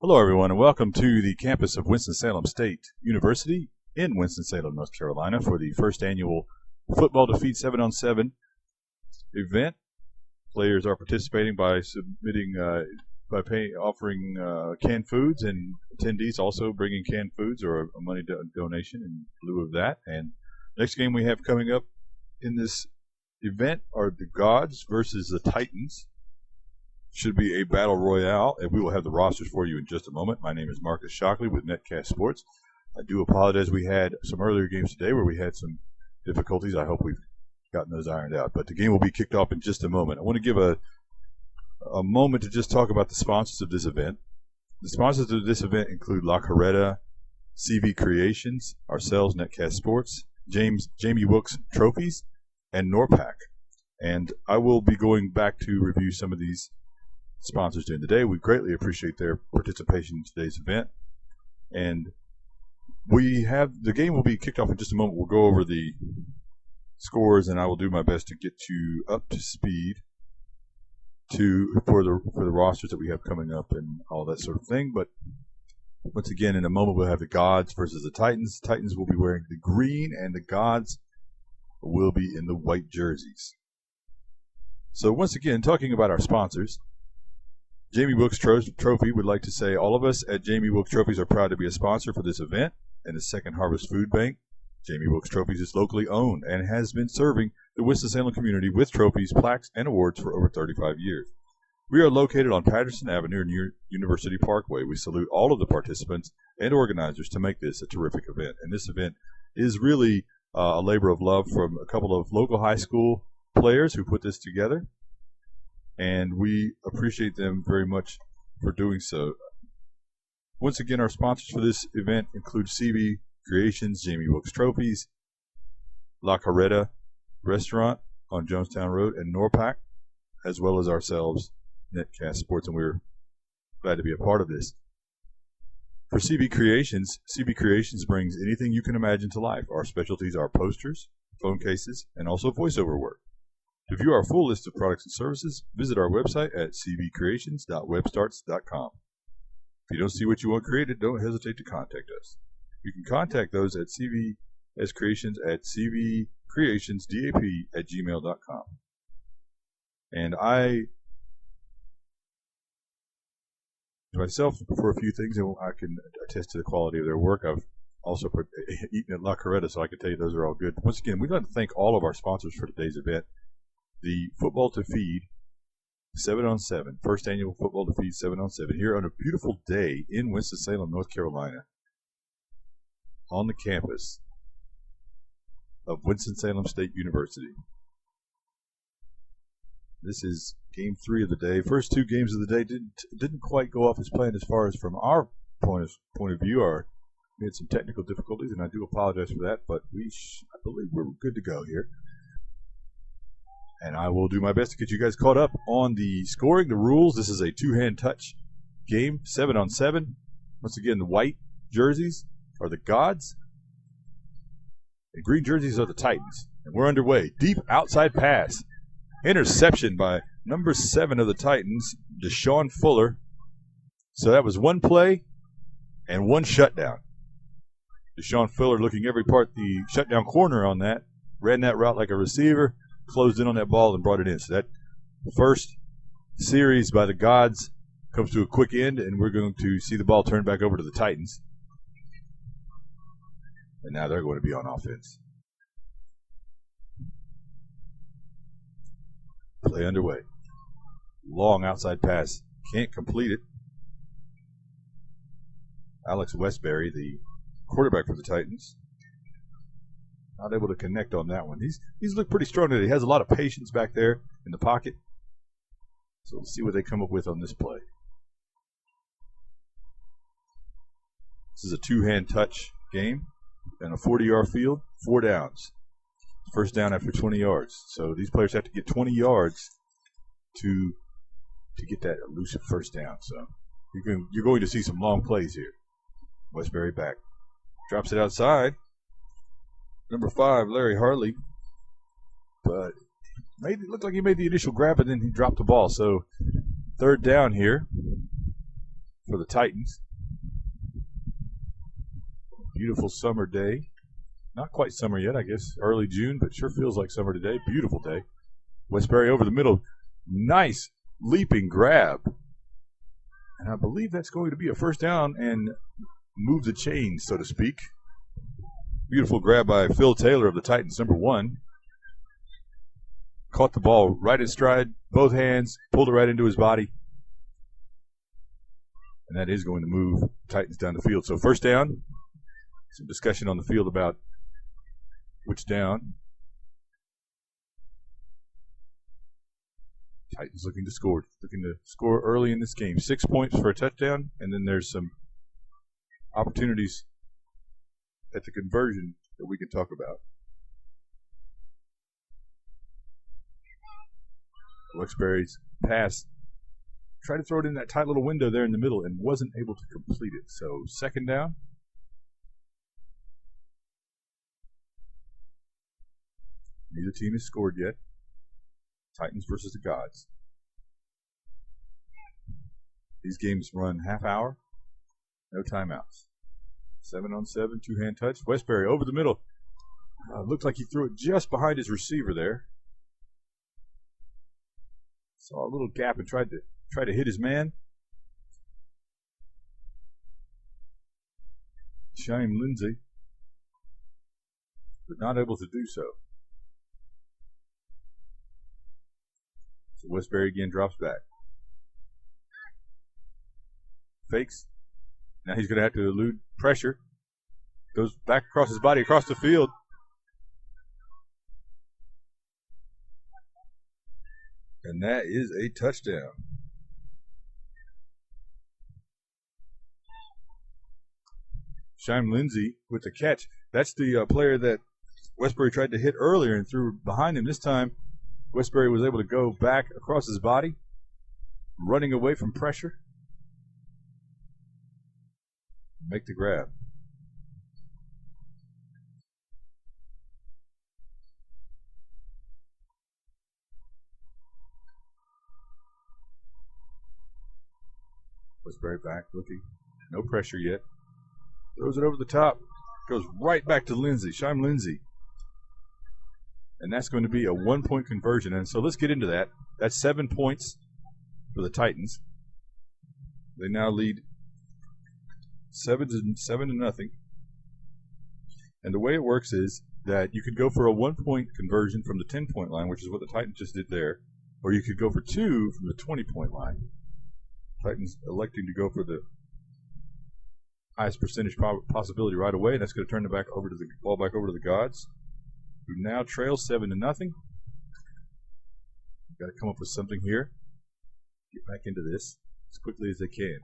Hello, everyone, and welcome to the campus of Winston-Salem State University in Winston-Salem, North Carolina, for the first annual Football Defeat 7-on-7 event. Players are participating by submitting, offering canned foods, and attendees also bringing canned foods or a money donation in lieu of that. And next game we have coming up in this event are the Gawds versus the Titans. Should be a battle royale, and we will have the rosters for you in just a moment. My name is Marcus Shockley with Netcast Sports. I do apologize. We had some earlier games today where we had some difficulties. I hope we've gotten those ironed out. But the game will be kicked off in just a moment. I want to give a moment to just talk about the sponsors of this event. The sponsors of this event include La Carreta, CV Creations, ourselves, Netcast Sports, Jamie Wilkes Trophies, and Norpac. And I will be going back to review some of these sponsors during the day. We greatly appreciate their participation in today's event. And the game will be kicked off in just a moment. We'll go over the scores, and I will do my best to get you up to speed for the rosters that we have coming up and all that sort of thing. But once again, in a moment, we'll have the Gawds versus the Titans. Titans will be wearing the green, and the Gawds will be in the white jerseys. So once again, talking about our sponsors, Jamie Wilkes Trophy would like to say all of us at Jamie Wilkes Trophies are proud to be a sponsor for this event and the Second Harvest Food Bank. Jamie Wilkes Trophies is locally owned and has been serving the Winston-Salem community with trophies, plaques, and awards for over 35 years. We are located on Patterson Avenue near University Parkway. We salute all of the participants and organizers to make this a terrific event. And this event is really a labor of love from a couple of local high school players who put this together. And we appreciate them very much for doing so. Once again, our sponsors for this event include CV Creations, Jamie Wilkes Trophies, La Carreta Restaurant on Jonestown Road, and Norpac, as well as ourselves, Netcast Sports, and we're glad to be a part of this. For CB Creations brings anything you can imagine to life. Our specialties are posters, phone cases, and also voiceover work. To view our full list of products and services, visit our website at cvcreations.webstarts.com. If you don't see what you want created, don't hesitate to contact us. You can contact those at CVS Creations at cvcreationsdap@gmail.com. And I myself for a few things, and I can attest to the quality of their work. I've also eaten at La Carreta, so I can tell you those are all good. Once again, we'd like to thank all of our sponsors for today's event. The Football to Feed 7-on-7, first annual Football to Feed 7-on-7, here on a beautiful day in Winston-Salem, North Carolina, on the campus of Winston-Salem State University. This is game 3 of the day. First 2 games of the day didn't quite go off as planned as far as from our point of view. We had some technical difficulties, and I do apologize for that, but I believe we're good to go here. And I will do my best to get you guys caught up on the scoring, the rules. This is a two-hand touch game, 7-on-7. Once again, the white jerseys are the Gawds. The green jerseys are the Titans. And we're underway. Deep outside pass. Interception by number 7 of the Titans, Deshaun Fuller. So that was one play and one shutdown. Deshaun Fuller looking every part the shutdown corner on that. Ran that route like a receiver. Closed in on that ball and brought it in. So that first series by the Gawds comes to a quick end, and we're going to see the ball turn back over to the Titans. And now they're going to be on offense. Play underway. Long outside pass. Can't complete it. Alex Westbury, the quarterback for the Titans, not able to connect on that one. He's looked pretty strong today. He has a lot of patience back there in the pocket. So we'll see what they come up with on this play. This is a two-hand touch game and a 40-yard field, 4 downs. First down after 20 yards. So these players have to get 20 yards to get that elusive first down. So you're going to see some long plays here. Westbury back. Drops it outside. Number 5, Larry Hartley. But it looked like he made the initial grab, and then he dropped the ball. So third down here for the Titans. Beautiful summer day. Not quite summer yet, I guess. Early June, but sure feels like summer today. Beautiful day. Westbury over the middle. Nice leaping grab. And I believe that's going to be a first down and move the chains, so to speak. Beautiful grab by Phil Taylor of the Titans, number 1. Caught the ball right in stride, both hands, pulled it right into his body. And that is going to move Titans down the field. So first down, some discussion on the field about which down. Titans looking to score early in this game. 6 points for a touchdown, and then there's some opportunities at the conversion that we can talk about. Wexbury's pass tried to throw it in that tight little window there in the middle and wasn't able to complete it. So second down. Neither team has scored yet. Titans versus the Gawds. These games run half hour, no timeouts. 7-on-7, two-hand touch. Westbury over the middle. Looked like he threw it just behind his receiver there. Saw a little gap and tried to hit his man. Shaim Lindsay, but not able to do so. So Westbury again drops back. Fakes. Now he's going to have to elude pressure. Goes back across his body, across the field. And that is a touchdown. Shaim Lindsay with the catch. That's the player that Westbury tried to hit earlier and threw behind him. This time, Westbury was able to go back across his body, running away from pressure. Make the grab. Westbury back, looking. No pressure yet. Throws it over the top. Goes right back to Lindsay. Shaim Lindsay. And that's going to be a 1-point conversion. And so let's get into that. That's 7 points for the Titans. They now lead 7-0. And the way it works is that you could go for a 1-point conversion from the 10-point line, which is what the Titans just did there, or you could go for 2 from the 20-point line. Titans electing to go for the highest percentage possibility right away, and that's going to turn the ball back over to the Gawds, who now trail 7-0. Got to come up with something here. Get back into this as quickly as they can.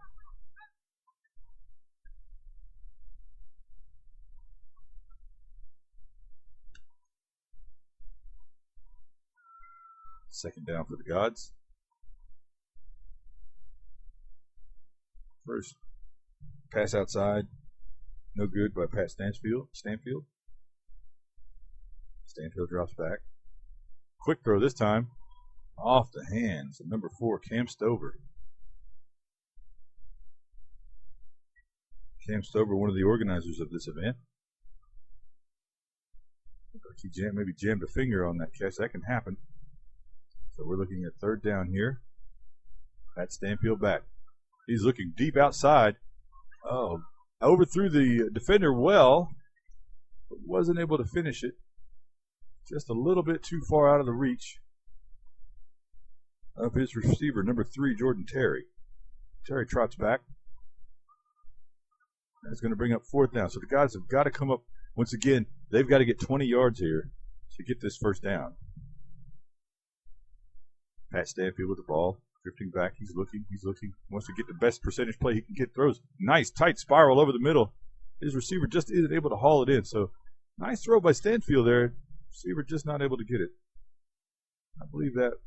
Second down for the Gawds. First pass outside, no good by Pat Stanfield. Stanfield drops back. Quick throw this time, off the hands of number 4, Cam Stover. Cam Stover, one of the organizers of this event. He maybe jammed a finger on that catch. That can happen. So we're looking at third down here. Pat Stanfield back. He's looking deep outside. Oh, overthrew the defender well, but wasn't able to finish it. Just a little bit too far out of the reach of his receiver, number 3, Jordan Terry. Terry trots back. That's going to bring up fourth down. So the guys have got to come up. Once again, they've got to get 20 yards here to get this first down. Pat Stanfield with the ball. Drifting back, he's looking, wants to get the best percentage play he can get. Throws nice tight spiral over the middle. His receiver just isn't able to haul it in. So nice throw by Stanfield there. Receiver just not able to get it. I believe that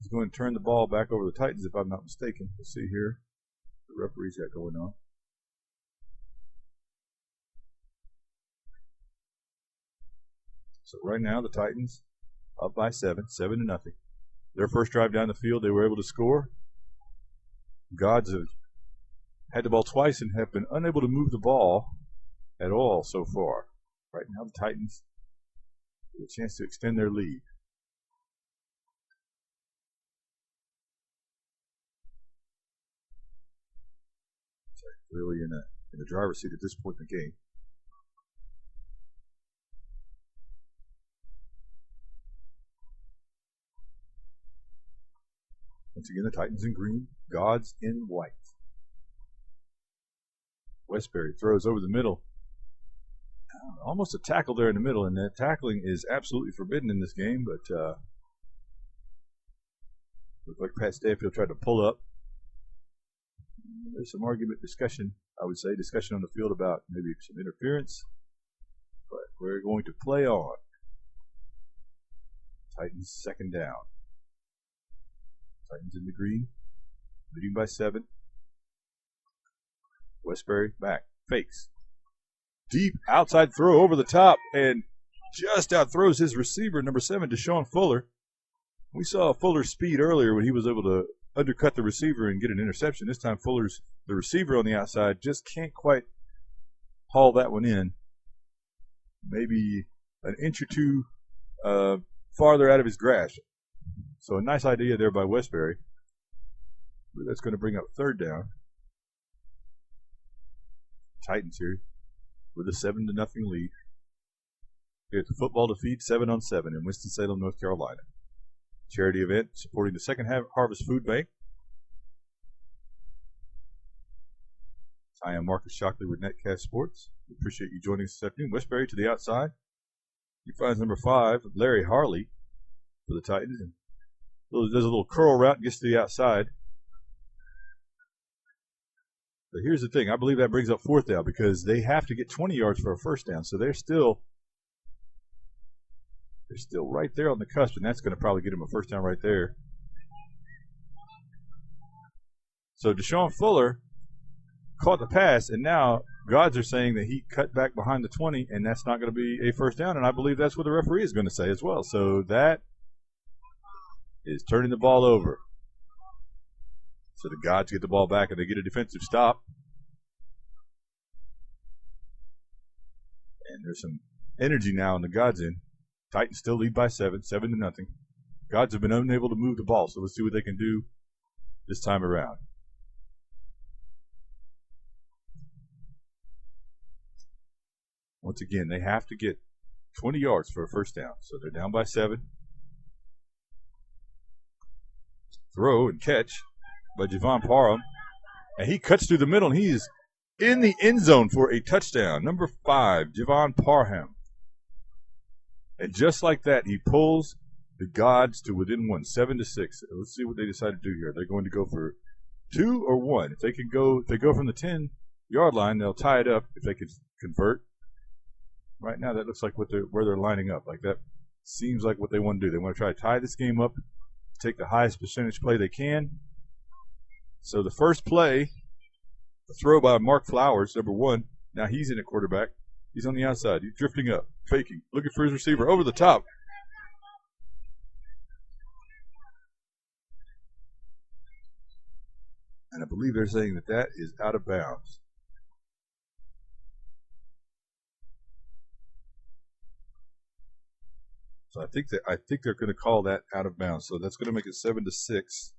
is going to turn the ball back over the Titans if I'm not mistaken. Let's see here. The referee's got going on. So right now the Titans up by 7-0. Their first drive down the field, they were able to score. Gawds have had the ball twice and have been unable to move the ball at all so far. Right now, the Titans have a chance to extend their lead. Really in the driver's seat at this point in the game. Once again, the Titans in green, Gawds in white. Westbury throws over the middle. Almost a tackle there in the middle, and that tackling is absolutely forbidden in this game, but looks like Pat Stanfield tried to pull up. There's some discussion on the field about maybe some interference, but we're going to play on. Titans second down. Titans in the green, leading by 7. Westbury back, fakes. Deep outside throw over the top, and just outthrows his receiver, number 7, Deshaun Fuller. We saw Fuller's speed earlier when he was able to undercut the receiver and get an interception. This time Fuller's the receiver on the outside just can't quite haul that one in. Maybe an inch or two farther out of his grasp. So a nice idea there by Westbury. That's going to bring up third down. Titans here with a 7-0 lead. Here's the football defeat 7-on-7 in Winston-Salem, North Carolina. Charity event supporting the Second Harvest Food Bank. I am Marcus Shockley with Netcast Sports. We appreciate you joining us this afternoon. Westbury to the outside. He finds number 5, Larry Harley, for the Titans. And does a little curl route and gets to the outside. But here's the thing. I believe that brings up fourth down because they have to get 20 yards for a first down. So they're still right there on the cusp, and that's going to probably get him a first down right there. So Deshaun Fuller caught the pass, and now Gawds are saying that he cut back behind the 20, and that's not going to be a first down, and I believe that's what the referee is going to say as well. So that is turning the ball over. So the Gawds get the ball back, and they get a defensive stop. And there's some energy now in the Gawds end. Titans still lead by 7-0. Gawds have been unable to move the ball, so let's see what they can do this time around. Once again, they have to get 20 yards for a first down, so they're down by 7. Throw and catch by Javon Parham, and he cuts through the middle, and he's in the end zone for a touchdown. Number 5, Javon Parham. And just like that, he pulls the Gawds to within 1, 7-6. Let's see what they decide to do here. They're going to go for 2 or 1. If they go from the 10-yard line, they'll tie it up if they can convert. Right now, that looks like where they're lining up. Like that seems like what they want to do. They want to try to tie this game up, take the highest percentage play they can. So the first play, a throw by Mark Flowers, number 1. Now he's in at quarterback. He's on the outside. He's drifting up, faking, looking for his receiver over the top. And I believe they're saying that is out of bounds. So I think they're going to call that out of bounds. So that's going to make it 7-6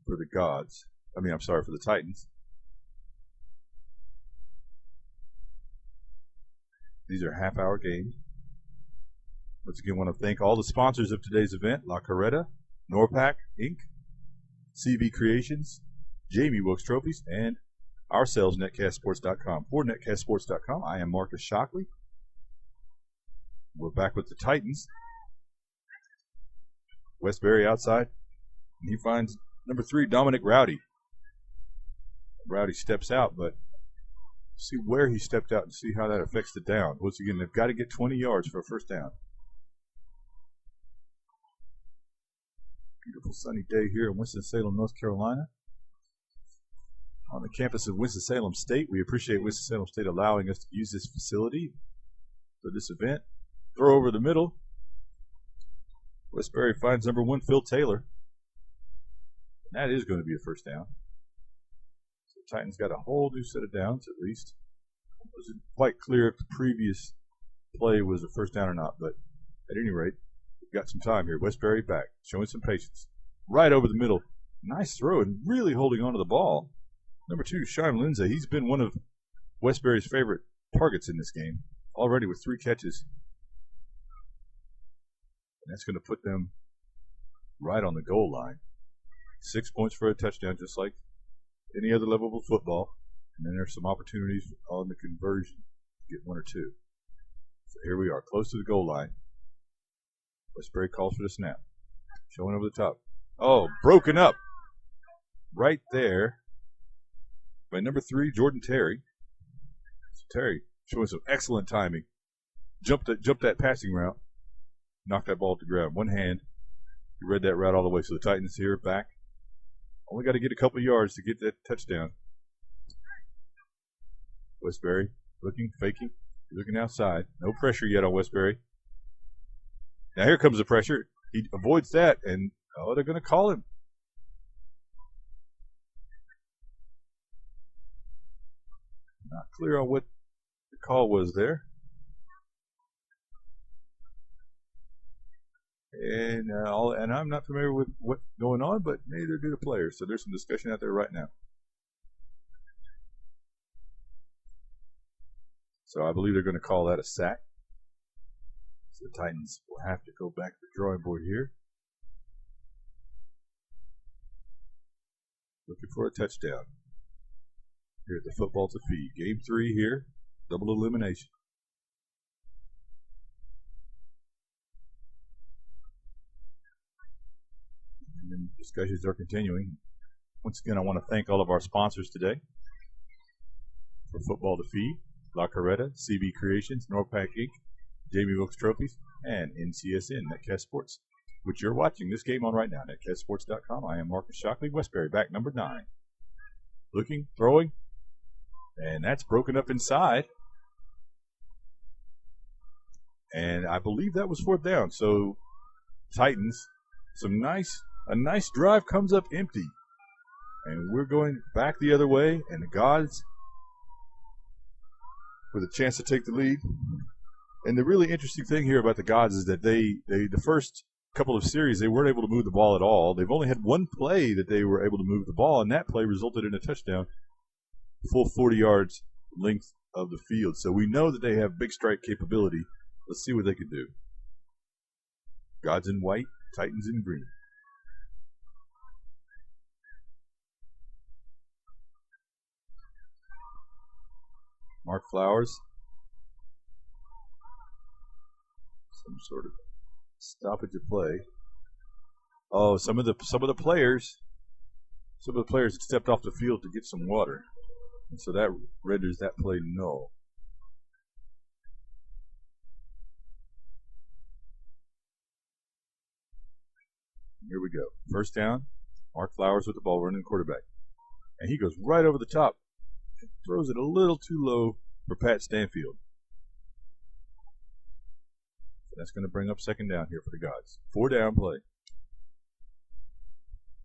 for the Gawds. For the Titans. These are half-hour games. Once again, I want to thank all the sponsors of today's event: La Carreta, Norpac, Inc., CV Creations, Jamie Wilkes Trophies, and ourselves, netcastsports.com. For netcastsports.com, I am Marcus Shockley. We're back with the Titans. Westbury outside, and he finds number 3, Dominic Rowdy. Rowdy steps out, but see where he stepped out and see how that affects the down. Once again, they've got to get 20 yards for a first down. Beautiful sunny day here in Winston-Salem, North Carolina. On the campus of Winston-Salem State. We appreciate Winston-Salem State allowing us to use this facility for this event. Throw over the middle. Westbury finds number 1, Phil Taylor. And that is going to be a first down. Titans got a whole new set of downs, at least. It wasn't quite clear if the previous play was a first down or not, but at any rate, we've got some time here. Westbury back, showing some patience. Right over the middle. Nice throw and really holding on to the ball. Number 2, Shime Lindsay. He's been one of Westbury's favorite targets in this game, already with 3 catches. And that's going to put them right on the goal line. 6 points for a touchdown, just like any other level of football. And then there's some opportunities on the conversion to get 1 or 2. So here we are, close to the goal line. Westbury calls for the snap. Showing over the top. Oh, broken up right there by number 3, Jordan Terry. So Terry showing some excellent timing. Jumped that passing route. Knocked that ball to the ground. One hand. He read that route all the way. So the Titans here back. Only got to get a couple yards to get that touchdown. Westbury looking, faking, looking outside. No pressure yet on Westbury. Now here comes the pressure. He avoids that, and they're going to call him. Not clear on what the call was there. And I'm not familiar with what's going on, but neither do the players. So there's some discussion out there right now. So I believe they're going to call that a sack. So the Titans will have to go back to the drawing board here. Looking for a touchdown here at the football to feed. Game 3 here, double elimination. And then discussions are continuing. Once again, I want to thank all of our sponsors today for Football to Feed: La Carreta, CB Creations, Norpac Inc., Jamie Wilkes Trophies, and NCSN, Netcast Sports, which you're watching this game on right now, netcastsports.com. I am Marcus Shockley. Westbury back, number 9. Looking, throwing, and that's broken up inside. And I believe that was 4th down. So Titans, a nice drive comes up empty. And we're going back the other way, and the Gawds with a chance to take the lead. And the really interesting thing here about the Gawds is that they the first couple of series, they weren't able to move the ball at all. They've only had one play that they were able to move the ball, and that play resulted in a touchdown, full 40 yards length of the field. So we know that they have big strike capability. Let's see what they can do. Gawds in white, Titans in green. Mark Flowers. Some sort of stoppage of play. Oh, some of the players had stepped off the field to get some water, and so that renders that play null. Here we go. First down. Mark Flowers with the ball, running quarterback, and he goes right over the top. Throws it a little too low for Pat Stanfield. So that's going to bring up 2nd down here for the Gawds. 4-down play.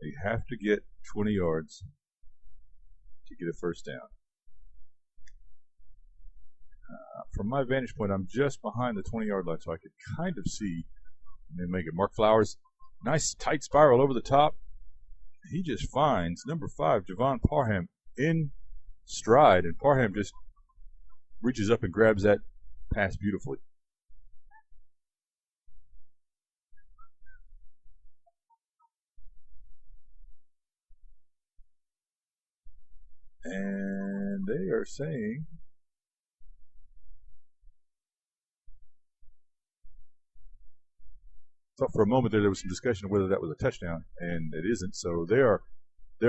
They have to get 20 yards to get a first down. From my vantage point, I'm just behind the 20-yard line, so I could kind of see and make it. Mark Flowers, nice tight spiral over the top. He just finds number 5, Javon Parham, in stride, and Parham just reaches up and grabs that pass beautifully. And they are saying thought for a moment there was some discussion of whether that was a touchdown, and it isn't. So they're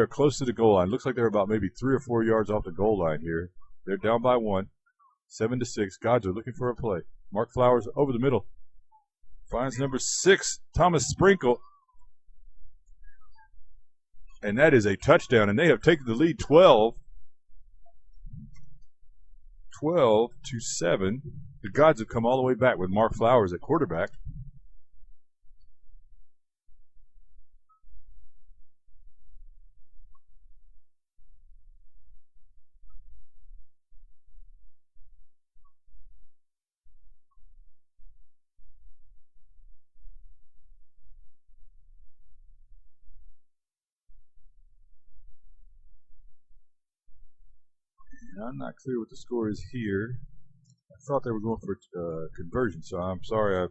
close to the goal line. Looks like they're about maybe 3 or 4 yards off the goal line here. They're down by 1, 7-6. Gawds are looking for a play. Mark Flowers over the middle. Finds number 6, Thomas Sprinkle. And that is a touchdown, and they have taken the lead 12-7. The Gawds have come all the way back with Mark Flowers at quarterback. And I'm not clear what the score is here. I thought they were going for conversion, so I'm sorry I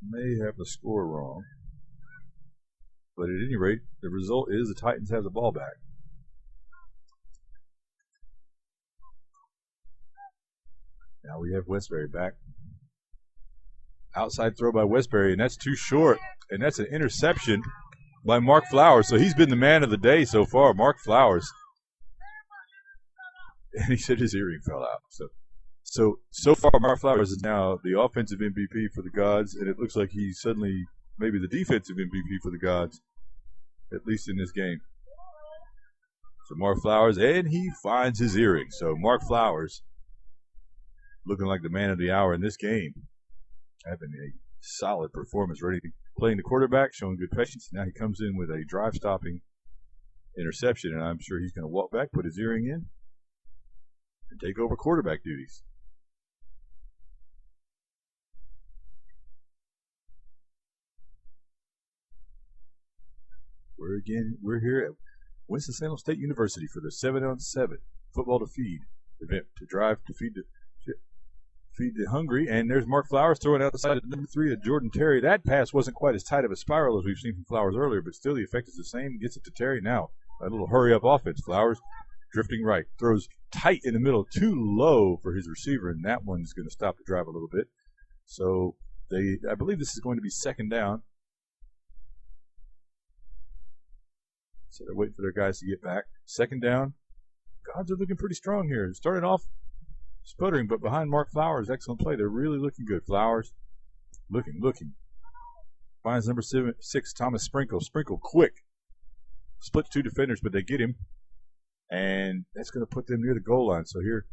may have the score wrong. But at any rate, the result is the Titans have the ball back. Now we have Westbury back. Outside throw by Westbury, and that's too short. And that's an interception by Mark Flowers. So he's been the man of the day so far, Mark Flowers. And he said his earring fell out. So far, Mark Flowers is now the offensive MVP for the Gawds, and it looks like he's suddenly maybe the defensive MVP for the Gawds, at least in this game. So Mark Flowers, and he finds his earring. So Mark Flowers looking like the man of the hour in this game, having a solid performance, playing the quarterback, showing good patience. Now he comes in with a drive-stopping interception, and I'm sure he's going to walk back, put his earring in, and take over quarterback duties. We're here at Winston-Salem State University for the 7-on-7 football to feed event, to feed the hungry. And there's Mark Flowers throwing outside at number 3 to Jordan Terry. That pass wasn't quite as tight of a spiral as we've seen from Flowers earlier, but still the effect is the same. Gets it to Terry now. A little hurry-up offense. Flowers drifting right. Throws tight in the middle, too low for his receiver, and that one's going to stop the drive a little bit. So I believe this is going to be second down. So they're waiting for their guys to get back. Second down. Gawds are looking pretty strong here. Starting off sputtering, but behind Mark Flowers, excellent play. They're really looking good. Flowers looking. Finds number 6, Thomas Sprinkle. Sprinkle quick. Splits 2 defenders, but they get him. And that's going to put them near the goal line. So here,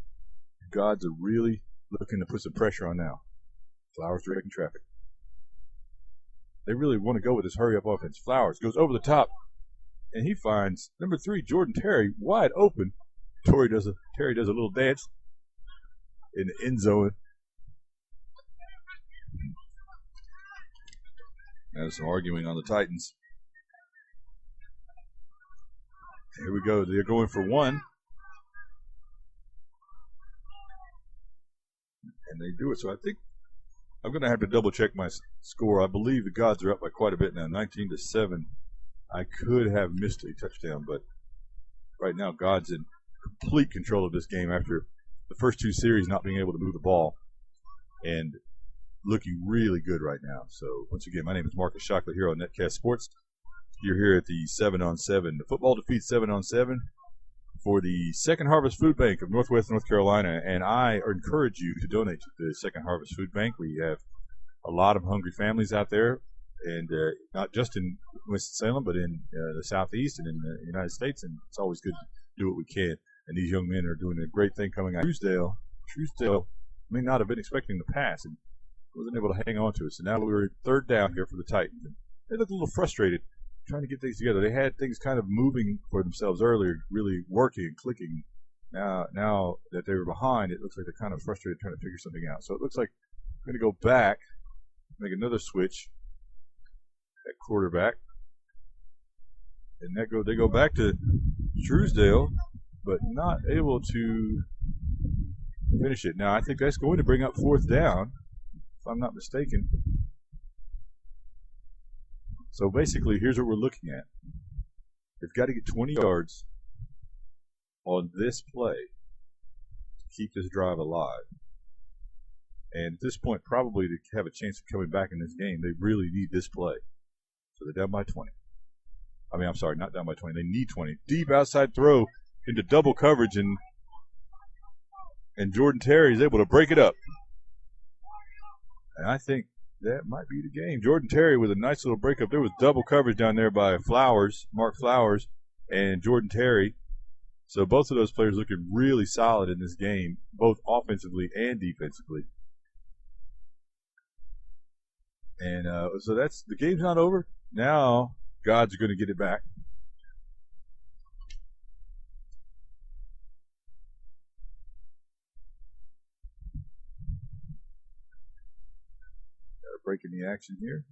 Gawds are really looking to put some pressure on now. Flowers directing traffic. They really want to go with this hurry-up offense. Flowers goes over the top. And he finds number 3, Jordan Terry, wide open. Terry does a little dance in the end zone. Now there's some arguing on the Titans. Here we go. They're going for 1. And they do it. So I think I'm going to have to double check my score. I believe the Gawds are up by quite a bit now, 19-7. I could have missed a touchdown, but right now Gawds in complete control of this game after the first 2 series not being able to move the ball and looking really good right now. So once again, my name is Marcus Shockley here on Netcast Sports. You're here at the 7-on-7, the football to feed 7-on-7 for the Second Harvest Food Bank of Northwest North Carolina, and I encourage you to donate to the Second Harvest Food Bank. We have a lot of hungry families out there, and not just in Winston-Salem, but in the Southeast and in the United States, and it's always good to do what we can. And these young men are doing a great thing coming out. Truesdale may not have been expecting the pass and wasn't able to hang on to it. So now we're in third down here for the Titans. And they look a little frustrated trying to get things together. They had things kind of moving for themselves earlier, really working and clicking. Now that they were behind, it looks like they're kind of frustrated trying to figure something out. So it looks like we're going to go back, make another switch at quarterback. And they go back to Truesdale, but not able to finish it. Now, I think that's going to bring up fourth down, if I'm not mistaken. So basically, here's what we're looking at. They've got to get 20 yards on this play to keep this drive alive. And at this point, probably to have a chance of coming back in this game, they really need this play. So they're down by 20. I'm sorry, not down by 20. They need 20. Deep outside throw into double coverage, and Jordan Terry is able to break it up. And I think that might be the game. Jordan Terry with a nice little breakup. There was double coverage down there by Mark Flowers, and Jordan Terry. So both of those players looking really solid in this game, both offensively and defensively. And so the game's not over. Now Gawds are going to get it back. Break in the action here.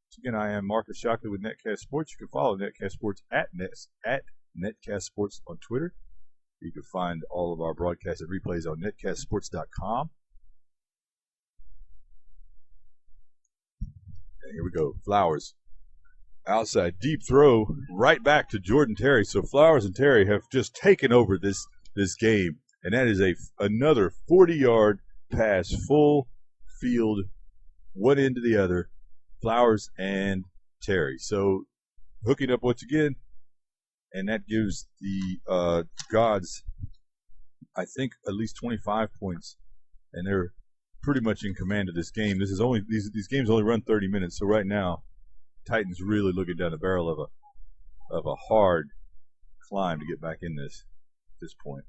So again, I am Marcus Shockley with Netcast Sports. You can follow Netcast Sports at Netcast Sports on Twitter. You can find all of our broadcasts and replays on netcastsports.com. And here we go. Flowers. Outside, deep throw right back to Jordan Terry. So Flowers and Terry have just taken over this game. And that is another 40-yard pass, full field, one end to the other. Flowers and Terry. So hooking up once again, and that gives the Gawds, I think, at least 25 points, and they're pretty much in command of this game. This is only these games only run 30 minutes, so right now, Titans really looking down the barrel of a hard climb to get back in this at this point.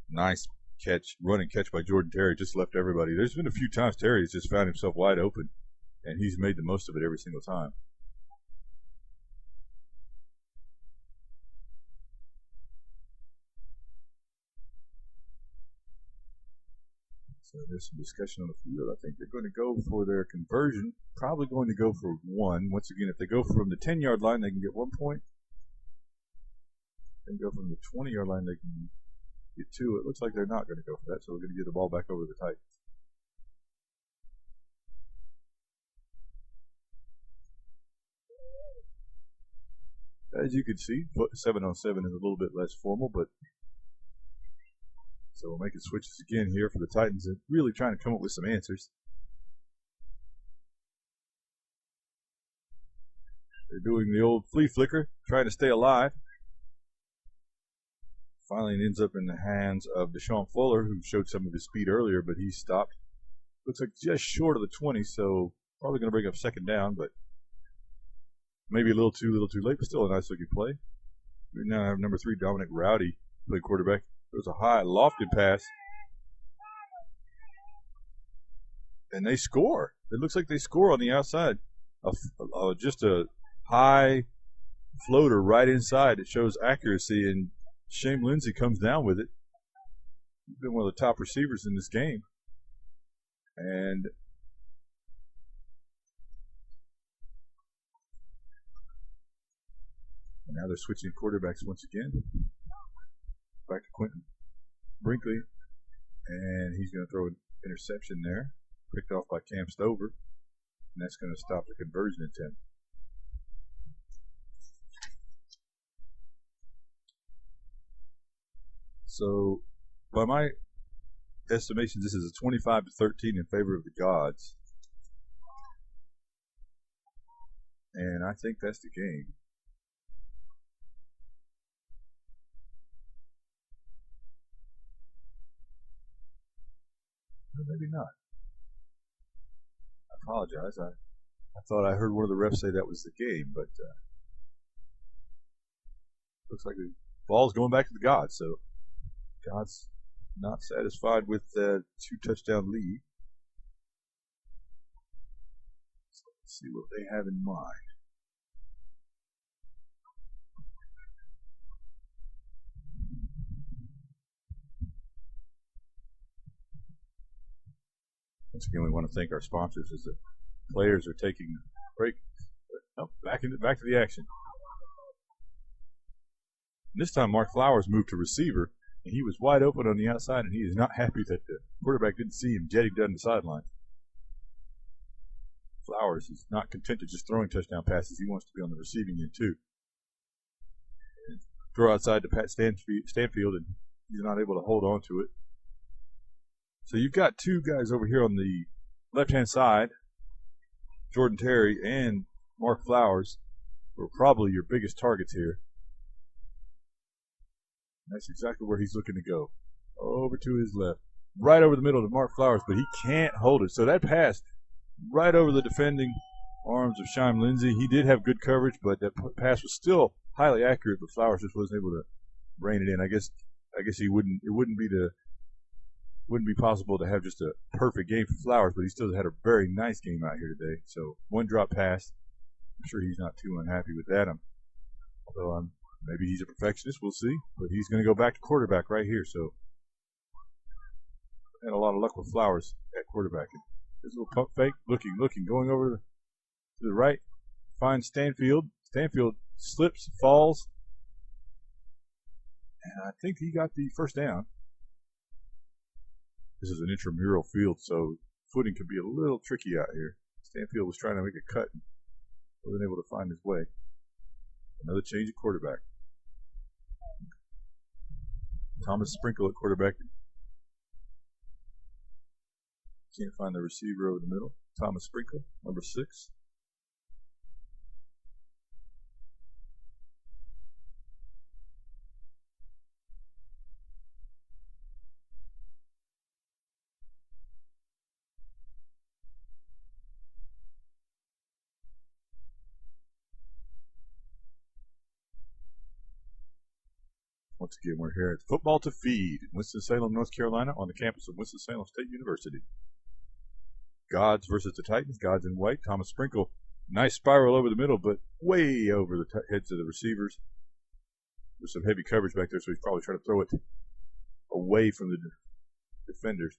Nice catch, run and catch by Jordan Terry, just left everybody. There's been a few times Terry has just found himself wide open, and he's made the most of it every single time. So there's some discussion on the field. I think they're going to go for their conversion. Probably going to go for one. Once again, if they go from the 10-yard line, they can get 1 point. If they go from the 20-yard line, they can get 2. It looks like they're not going to go for that, so we're going to get the ball back over to the Titans. As you can see, 7-on-7 is a little bit less formal, but so we're making switches again here for the Titans and really trying to come up with some answers. They're doing the old flea flicker, trying to stay alive. Finally, it ends up in the hands of Deshaun Fuller, who showed some of his speed earlier, but he stopped. Looks like just short of the 20, so probably going to bring up second down, but maybe a little too late, but still a nice looking play. We now have number 3, Dominic Rowdy, playing quarterback. There's a high, lofted pass. And they score. It looks like they score on the outside. Just a high floater right inside. It shows accuracy, and Shane Lindsey comes down with it. He's been one of the top receivers in this game. And now they're switching quarterbacks once again. Back to Quentin Brinkley, and he's going to throw an interception there, picked off by Cam Stover, and that's going to stop the conversion attempt. So, by my estimation, this is a 25-13 in favor of the Gawds, and I think that's the game. Maybe not. I apologize. I thought I heard one of the refs say that was the game, but looks like the ball's going back to the Gawds. So Gawds not satisfied with the 2-touchdown lead. So let's see what they have in mind. Once again, we want to thank our sponsors as the players are taking a break. Oh, back to the action. And this time, Mark Flowers moved to receiver, and he was wide open on the outside, and he is not happy that the quarterback didn't see him jetting down the sideline. Flowers is not content to just throwing touchdown passes. He wants to be on the receiving end, too. And throw outside to Pat Stanfield, and he's not able to hold on to it. So you've got two guys over here on the left-hand side, Jordan Terry and Mark Flowers, who are probably your biggest targets here. And that's exactly where he's looking to go. Over to his left. Right over the middle to Mark Flowers, but he can't hold it. So that pass right over the defending arms of Shime Lindsey. He did have good coverage, but that pass was still highly accurate, but Flowers just wasn't able to rein it in. I guess it wouldn't be possible to have just a perfect game for Flowers, but he still had a very nice game out here today. So one drop pass. I'm sure he's not too unhappy with that. Although maybe he's a perfectionist. We'll see. But he's going to go back to quarterback right here. So had a lot of luck with Flowers at quarterback. This little pump fake, looking, going over to the right. Finds Stanfield. Stanfield slips, falls. And I think he got the first down. This is an intramural field, so footing can be a little tricky out here. Stanfield was trying to make a cut and wasn't able to find his way. Another change at quarterback. Thomas Sprinkle at quarterback. Can't find the receiver over the middle. Thomas Sprinkle, number 6. Once again, we're here at Football to Feed in Winston-Salem, North Carolina, on the campus of Winston-Salem State University. Gawds versus the Titans. Gawds in white. Thomas Sprinkle. Nice spiral over the middle, but way over the heads of the receivers. There's some heavy coverage back there, so he's probably trying to throw it away from the defenders.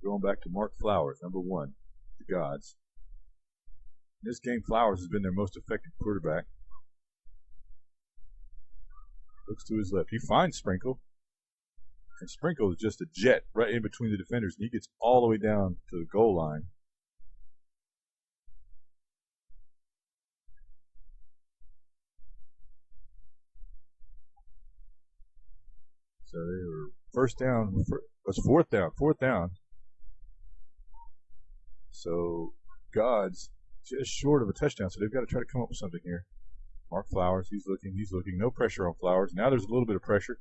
Going back to Mark Flowers, number 1, the Gawds. In this game, Flowers has been their most effective quarterback. Looks to his left. He finds Sprinkle. And Sprinkle is just a jet right in between the defenders. And he gets all the way down to the goal line. So they were first down. It was fourth down. Fourth down. So Gawds just short of a touchdown. So they've got to try to come up with something here. Mark Flowers, he's looking. No pressure on Flowers. Now there's a little bit of pressure.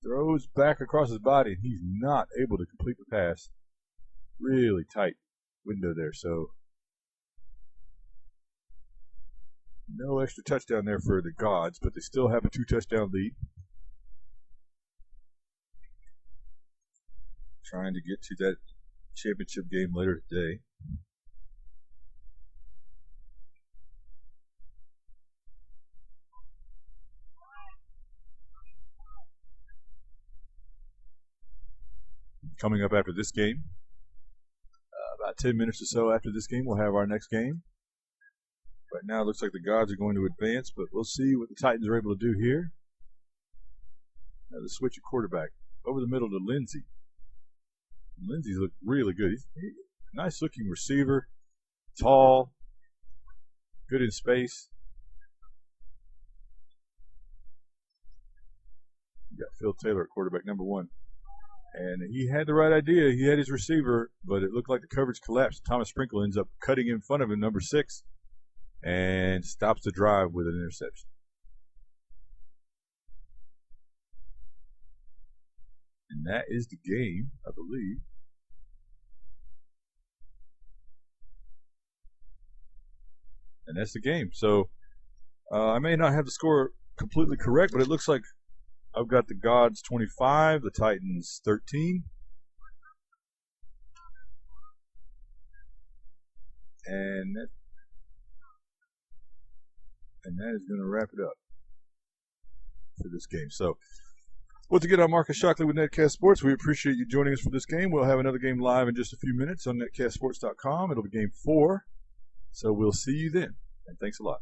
Throws back across his body, and he's not able to complete the pass. Really tight window there. So no extra touchdown there for the Gawds, but they still have a 2-touchdown lead. Trying to get to that championship game later today. Coming up after this game, about 10 minutes or so after this game, we'll have our next game. Right now, it looks like the Gawds are going to advance, but we'll see what the Titans are able to do here. Now the switch of quarterback over the middle to Lindsey. Lindsey's looked really good. He's a nice-looking receiver, tall, good in space. You got Phil Taylor at quarterback, number 1. And he had the right idea. He had his receiver, but it looked like the coverage collapsed. Thomas Sprinkle ends up cutting in front of him, number 6, and stops the drive with an interception. And that is the game, I believe. And that's the game. So I may not have the score completely correct, but it looks like I've got the Gawds 25, the Titans 13. And that is going to wrap it up for this game. So once again, I'm Marcus Shockley with Netcast Sports. We appreciate you joining us for this game. We'll have another game live in just a few minutes on netcastsports.com. It'll be game 4. So we'll see you then. And thanks a lot.